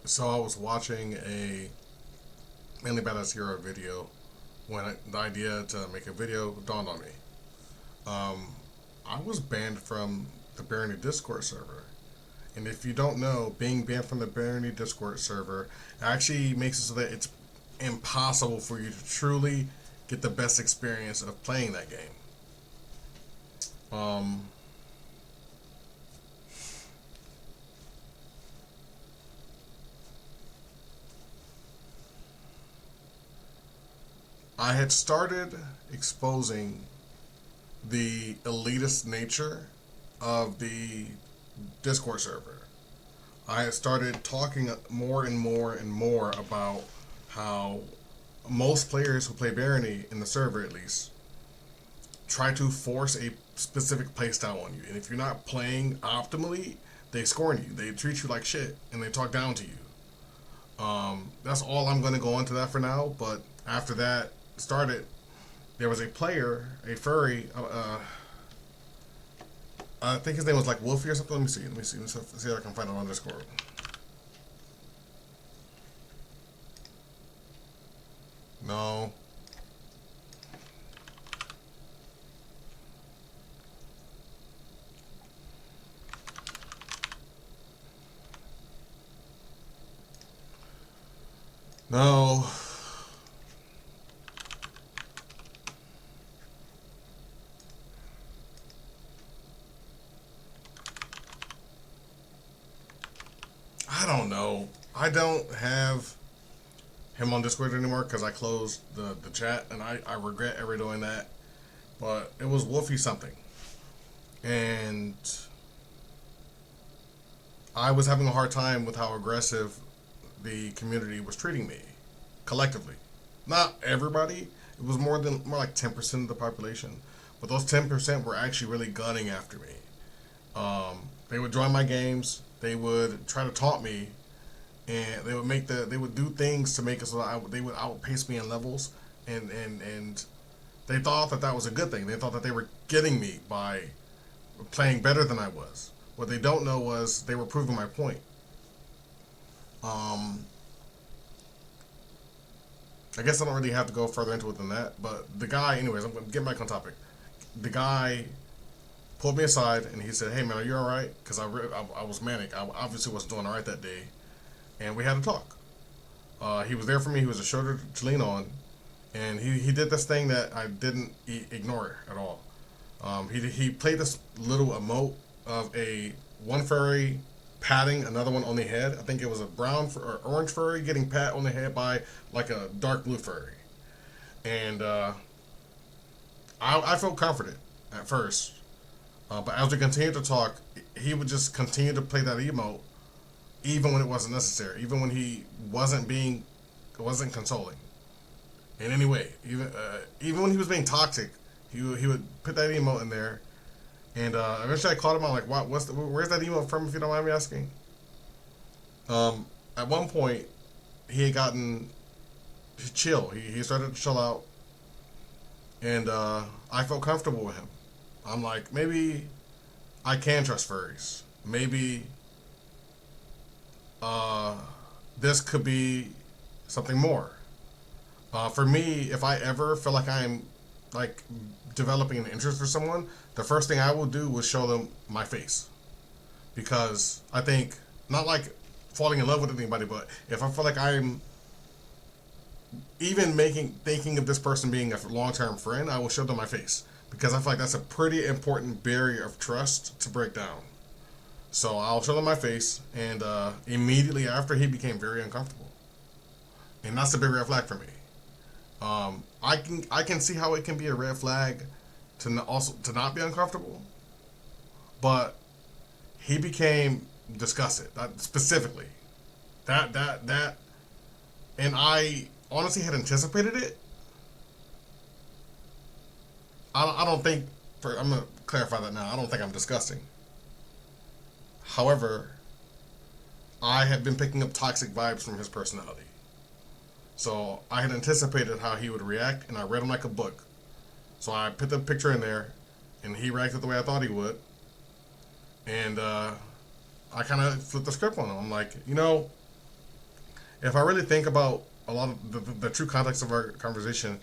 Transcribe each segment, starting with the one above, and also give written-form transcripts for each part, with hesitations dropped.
So I was watching a mainly badass hero video when the idea to make a video dawned on me. Um, I was banned from the Barony Discord server. And if you don't know, being banned from the Barony Discord server actually makes it so that it's impossible for you to truly get the best experience of playing that game. Um, I had started exposing the elitist nature of the Discord server. I had started talking more and more and more about how most players who play Barony in the server, at least, try to force a specific playstyle on you. And if you're not playing optimally, they scorn you. They treat you like shit and they talk down to you. That's all I'm going to go into that for now. But after that started, there was a player, a furry. I think his name was like Wolfie or something. Let me see. Let me see if I can find it on Discord. No. No. I don't know. I don't have him on Discord anymore because I closed the chat and I regret ever doing that. But it was Wolfie something. And I was having a hard time with how aggressive the community was treating me collectively. Not everybody. It was more like 10% of the population. But those 10% were actually really gunning after me. They would join my games. They would try to taunt me, and they would do things to make it so that they would outpace me in levels, and they thought that that was a good thing. They thought that they were getting me by playing better than I was. What they don't know was they were proving my point. Um, I guess I don't really have to go further into it than that. But the guy, anyways, I'm getting back on topic. The guy pulled me aside and he said, "Hey man, are you all right?" Because I was manic. I obviously wasn't doing all right that day, and we had a talk. He was there for me. He was a shoulder to lean on, and he did this thing that I didn't ignore at all. He played this little emote of a one furry patting another one on the head. I think it was a brown or orange furry getting pat on the head by like a dark blue furry, and I felt comforted at first. But as we continued to talk, he would just continue to play that emote, even when it wasn't necessary, even when he wasn't consoling in any way. Even when he was being toxic, he would put that emote in there, and eventually I called him out like, "What? Where's that emote from? If you don't mind me asking." At one point, he had gotten chill. He started to chill out, and I felt comfortable with him. I'm like, maybe I can trust furries. Maybe uh, this could be something more. For me, if I ever feel like I'm like developing an interest for someone, the first thing I will do was show them my face, because I think not like falling in love with anybody, but if I feel like I'm even making thinking of this person being a long term friend, I will show them my face because I feel like that's a pretty important barrier of trust to break down. So I'll show them my face, and immediately after, he became very uncomfortable, and that's a big red flag for me. I can see how it can be a red flag also to not be uncomfortable, but he became disgusted specifically. That, and I honestly had anticipated it. I don't think. I'm gonna clarify that now. I don't think I'm disgusting. However, I had been picking up toxic vibes from his personality. So I had anticipated how he would react, and I read him like a book. So I put the picture in there, and he reacted the way I thought he would. And I kind of flipped the script on him. I'm like, if I really think about a lot of the true context of our conversation,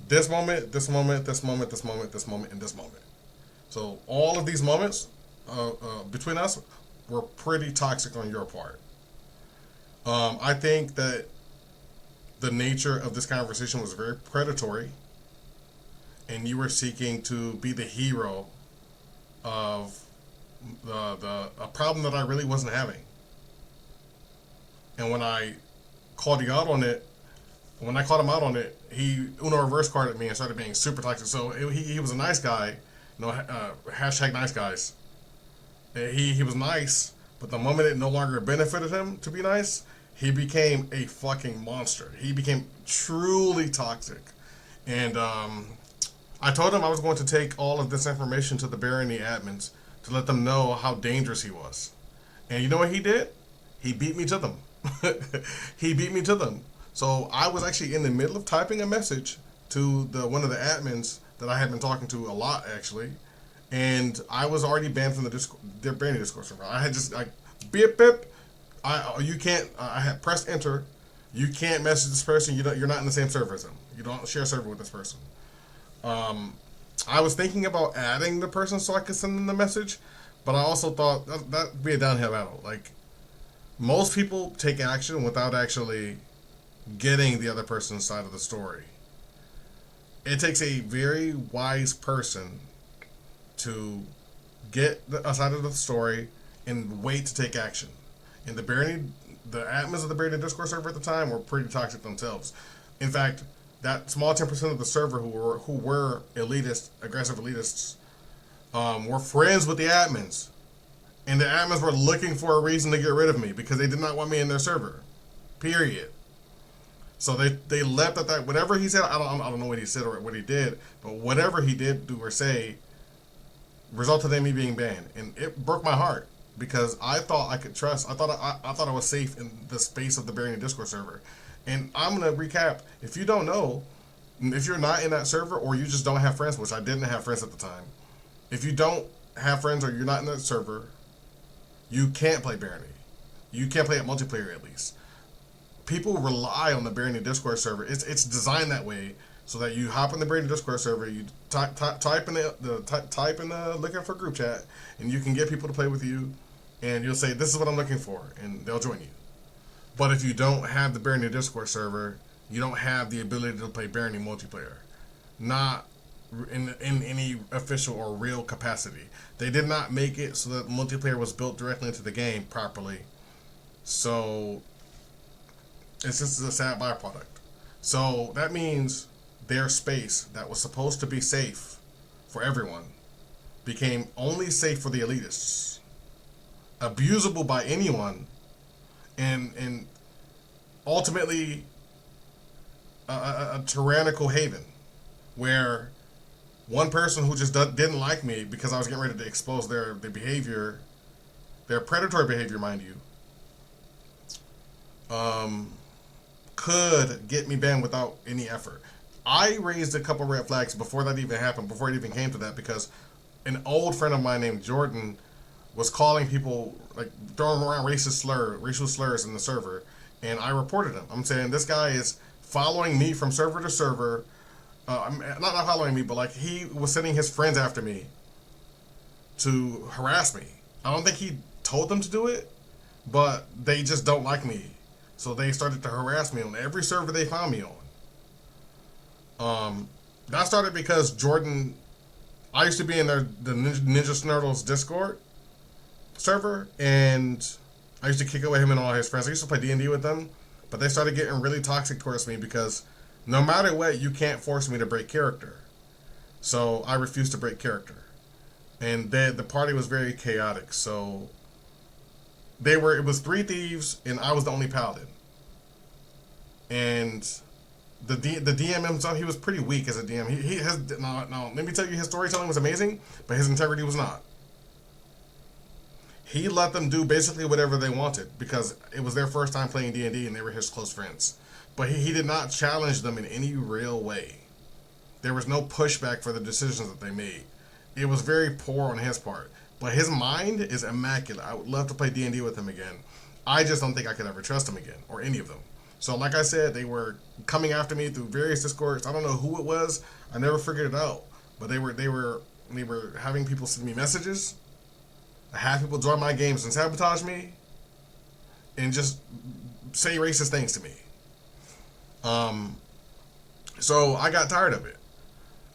this moment, this moment, this moment, this moment, this moment, and this moment. So all of these moments between us were pretty toxic on your part. I think that the nature of this conversation was very predatory, and you were seeking to be the hero of the a problem that I really wasn't having. And when I called you out on it, when I called him out on it, he Uno reverse carded me and started being super toxic. So he was a nice guy, hashtag nice guys. He was nice, but the moment it no longer benefited him to be nice, he became a fucking monster. He became truly toxic, and I told him I was going to take all of this information to the Barony admins to let them know how dangerous he was. And you know what he did? He beat me to them. He beat me to them. So I was actually in the middle of typing a message to the one of the admins that I had been talking to a lot actually, and I was already banned from the Barony Discord server. I had just like beep beep. You can't. I had pressed enter. You can't message this person. You're not in the same server as them. You don't share a server with this person. I was thinking about adding the person so I could send them the message, but I also thought that'd be a downhill battle. Like most people take action without actually getting the other person's side of the story. It takes a very wise person to get a side of the story and wait to take action. And the admins of the Barony Discord server at the time were pretty toxic themselves. In fact, that small 10% of the server who were elitist, aggressive elitists, were friends with the admins, and the admins were looking for a reason to get rid of me because they did not want me in their server. Period. So they left at that. Whatever he said, I don't know what he said or what he did, but whatever he did do or say resulted in me being banned, and it broke my heart because I thought I could trust. I thought I was safe in the space of the Barony Discord server. And I'm gonna recap. If you don't know, if you're not in that server or you just don't have friends, which I didn't have friends at the time, if you don't have friends or you're not in that server, you can't play Barony. You can't play it multiplayer at least. People rely on the Barony Discord server. It's designed that way so that you hop in the Barony Discord server, you type in the looking for group chat, and you can get people to play with you, and you'll say this is what I'm looking for, and they'll join you. But if you don't have the Barony Discord server, you don't have the ability to play Barony multiplayer. Not in any official or real capacity. They did not make it so that multiplayer was built directly into the game properly. So it's just a sad byproduct. So that means their space that was supposed to be safe for everyone became only safe for the elitists. Abusable by anyone, and ultimately a tyrannical haven where one person who just didn't like me because I was getting ready to expose their behavior, their predatory behavior, mind you, could get me banned without any effort. I raised a couple red flags before that even happened, before it even came to that, because an old friend of mine named Jordan was calling people, like throwing around racial slurs in the server, and I reported him. I'm saying this guy is following me from server to server, not following me, but like he was sending his friends after me to harass me. I don't think he told them to do it, but they just don't like me, so they started to harass me on every server they found me on. That started because Jordan, I used to be in the Ninja Snurtles Discord server, and I used to kick it with him and all his friends. I used to play D&D with them, but they started getting really toxic towards me because no matter what, you can't force me to break character. So I refused to break character, and the party was very chaotic. So it was 3 thieves, and I was the only paladin. And the DM himself, he was pretty weak as a DM. He has now. Let me tell you, his storytelling was amazing, but his integrity was not. He let them do basically whatever they wanted because it was their first time playing D&D and they were his close friends. But he did not challenge them in any real way. There was no pushback for the decisions that they made. It was very poor on his part. But his mind is immaculate. I would love to play D&D with him again. I just don't think I could ever trust him again, or any of them. So, like I said, they were coming after me through various discords. I don't know who it was. I never figured it out. But they were having people send me messages. I had people join my games and sabotage me, and just say racist things to me. Um, so I got tired of it.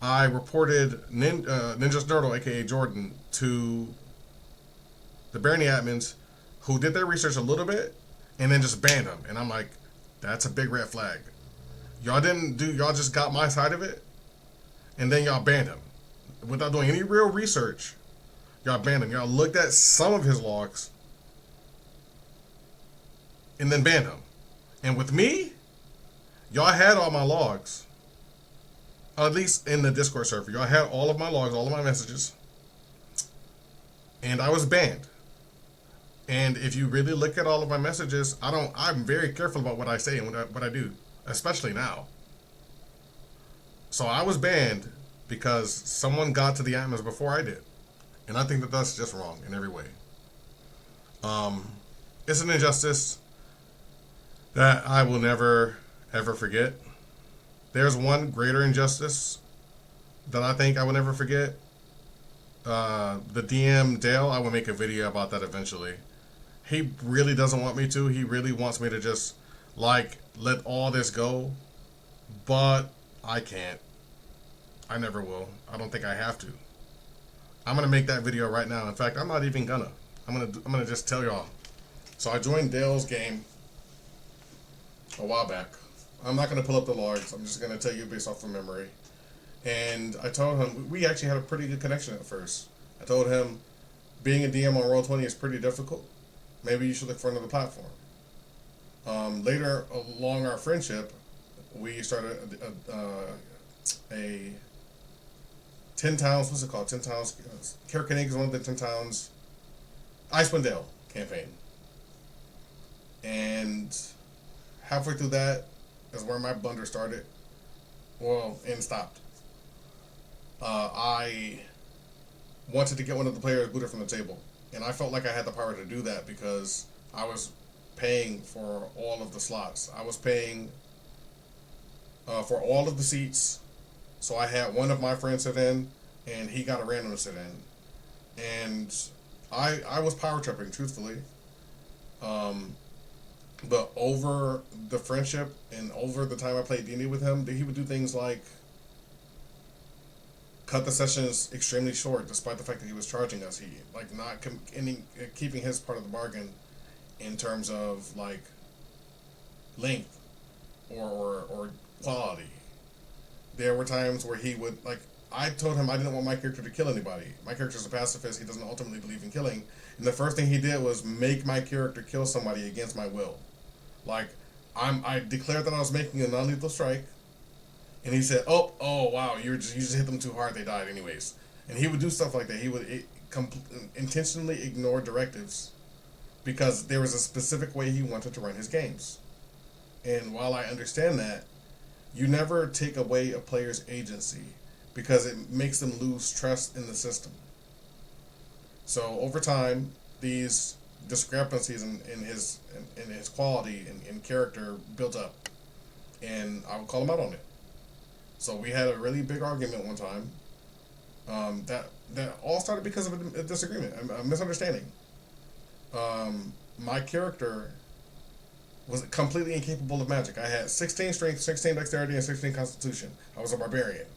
I reported Ninja Nerdle, aka Jordan, to the Barony admins, who did their research a little bit and then just banned him. And I'm like, that's a big red flag. Y'all didn't do. Y'all just got my side of it, and then y'all banned him without doing any real research. Y'all banned him. Y'all looked at some of his logs and then banned him. And with me, y'all had all my logs, at least in the Discord server. Y'all had all of my logs, all of my messages, and I was banned. And if you really look at all of my messages, I'm very careful about what I say and what I do, especially now. So I was banned because someone got to the admins before I did. And I think that that's just wrong in every way. It's an injustice that I will never, ever forget. There's one greater injustice that I think I will never forget. The DM Dale, I will make a video about that eventually. He really doesn't want me to. He really wants me to just, like, let all this go. But I can't. I never will. I don't think I have to. I'm gonna make that video right now. In fact, I'm not even gonna. I'm gonna just tell y'all. So I joined Dale's game a while back. I'm not gonna pull up the logs. I'm just gonna tell you based off of memory. And I told him we actually had a pretty good connection at first. I told him being a DM on Roll20 is pretty difficult. Maybe you should look for another platform. Later along our friendship, we started a 10 Towns, what's it called? 10 Towns, Kerkenig is one of the 10 Towns, Icewind Dale campaign. And halfway through that is where my blunder started. Well, and stopped. I wanted to get one of the players booted from the table. And I felt like I had the power to do that because I was paying for all of the slots. I was paying for all of the seats. So I had one of my friends sit in, and he got a random to sit in. And I was power tripping, truthfully. But over the friendship and over the time I played D&D with him, he would do things like cut the sessions extremely short, despite the fact that he was charging us. He like not keeping his part of the bargain in terms of like length or quality. There were times where he would like. I told him I didn't want my character to kill anybody. My character's a pacifist. He doesn't ultimately believe in killing. And the first thing he did was make my character kill somebody against my will. Like I declared that I was making a non-lethal strike. And he said, "Oh, wow! You just hit them too hard. They died anyways." And he would do stuff like that. He would intentionally ignore directives because there was a specific way he wanted to run his games. And while I understand that, you never take away a player's agency because it makes them lose trust in the system. So over time, these discrepancies in his quality and in character built up, and I would call him out on it. So we had a really big argument one time. That all started because of a disagreement, a misunderstanding. My character was completely incapable of magic. I had 16 strength, 16 dexterity, and 16 constitution. I was a barbarian.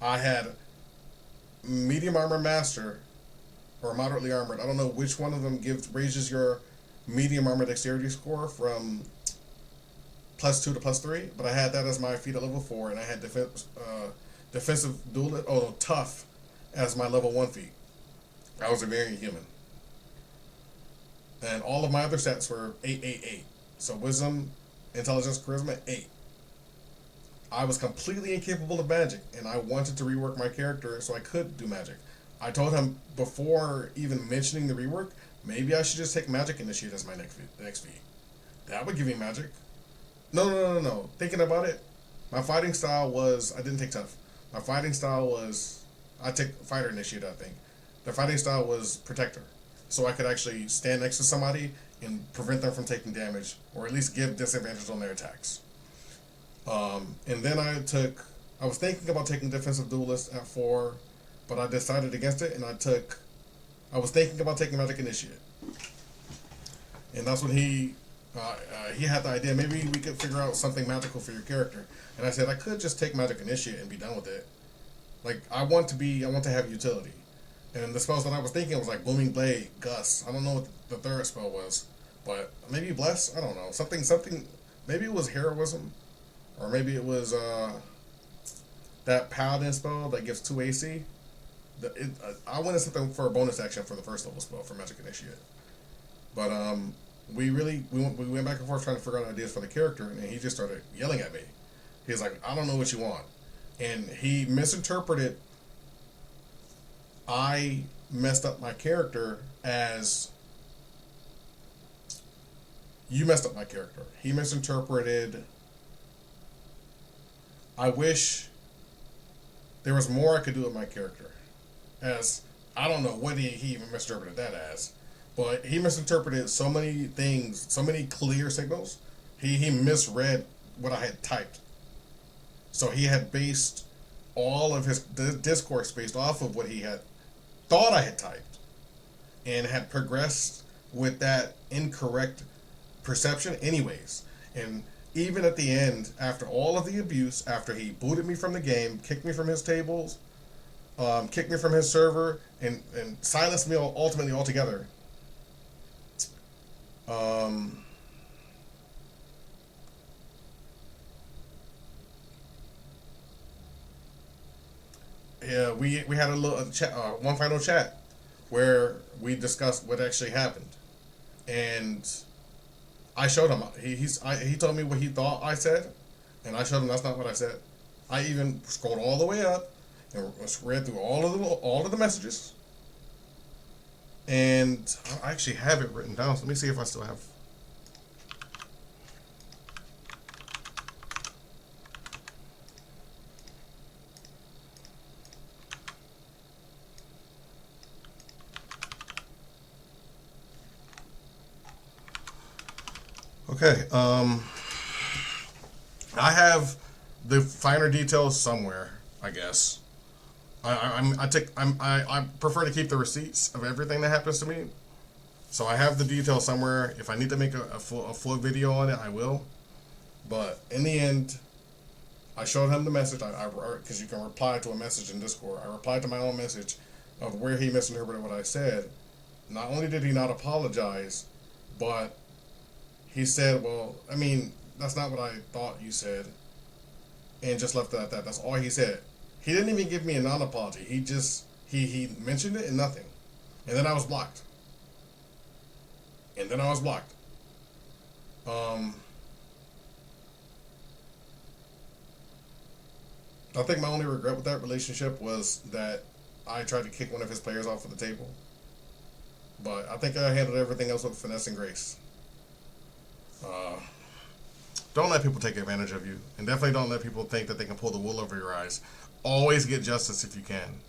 I had medium armor master, or moderately armored. I don't know which one of them raises your medium armor dexterity score from +2 to +3, but I had that as my feat at level 4, and I had defensive tough as my level 1 feat. I was a variant human. And all of my other stats were 8, 8, 8. So wisdom, intelligence, charisma, 8. I was completely incapable of magic, and I wanted to rework my character so I could do magic. I told him before even mentioning the rework, maybe I should just take magic initiate as my next feat. That would give me magic. No. Thinking about it, my fighting style was, I didn't take tough. My fighting style was, I took fighter initiate, I think. The fighting style was protector. So I could actually stand next to somebody and prevent them from taking damage, or at least give disadvantage on their attacks. And then I was thinking about taking Defensive Duelist at 4, but I decided against it, and I was thinking about taking Magic Initiate. And that's when he had the idea, maybe we could figure out something magical for your character. And I said, I could just take Magic Initiate and be done with it. Like, I want to have utility. And the spells that I was thinking was like Booming Blade, Gust. I don't know what the third spell was, but maybe Bless. I don't know. Something. Maybe it was Heroism, or maybe it was that Paladin spell that gives 2 AC. I wanted something for a bonus action for the first level spell for Magic Initiate. But we went back and forth trying to figure out ideas for the character, and he just started yelling at me. He was like, I don't know what you want, and he misinterpreted. I messed up my character as you messed up my character. He misinterpreted. I wish there was more I could do with my character. As I don't know what he even misinterpreted that as, but he misinterpreted so many things, so many clear signals. He misread what I had typed. So he had based all of his discourse based off of what he had thought I had typed, and had progressed with that incorrect perception anyways. And even at the end, after all of the abuse, after he booted me from the game, kicked me from his tables, kicked me from his server, and silenced me ultimately altogether, yeah, we had a little chat, one final chat where we discussed what actually happened, and I showed him. He told me what he thought I said, and I showed him that's not what I said. I even scrolled all the way up and read through all of the messages, and I actually have it written down. So let me see if I still have. Okay, I have the finer details somewhere, I guess. I prefer to keep the receipts of everything that happens to me. So I have the details somewhere. If I need to make a full video on it, I will. But in the end, I showed him the message. Because you can reply to a message in Discord. I replied to my own message of where he misinterpreted what I said. Not only did he not apologize, but he said, well, I mean, that's not what I thought you said. And just left it at that. That's all he said. He didn't even give me a non-apology. He mentioned it and nothing. And then I was blocked. I think my only regret with that relationship was that I tried to kick one of his players off of the table. But I think I handled everything else with finesse and grace. Don't let people take advantage of you. And definitely don't let people think that they can pull the wool over your eyes. Always get justice if you can.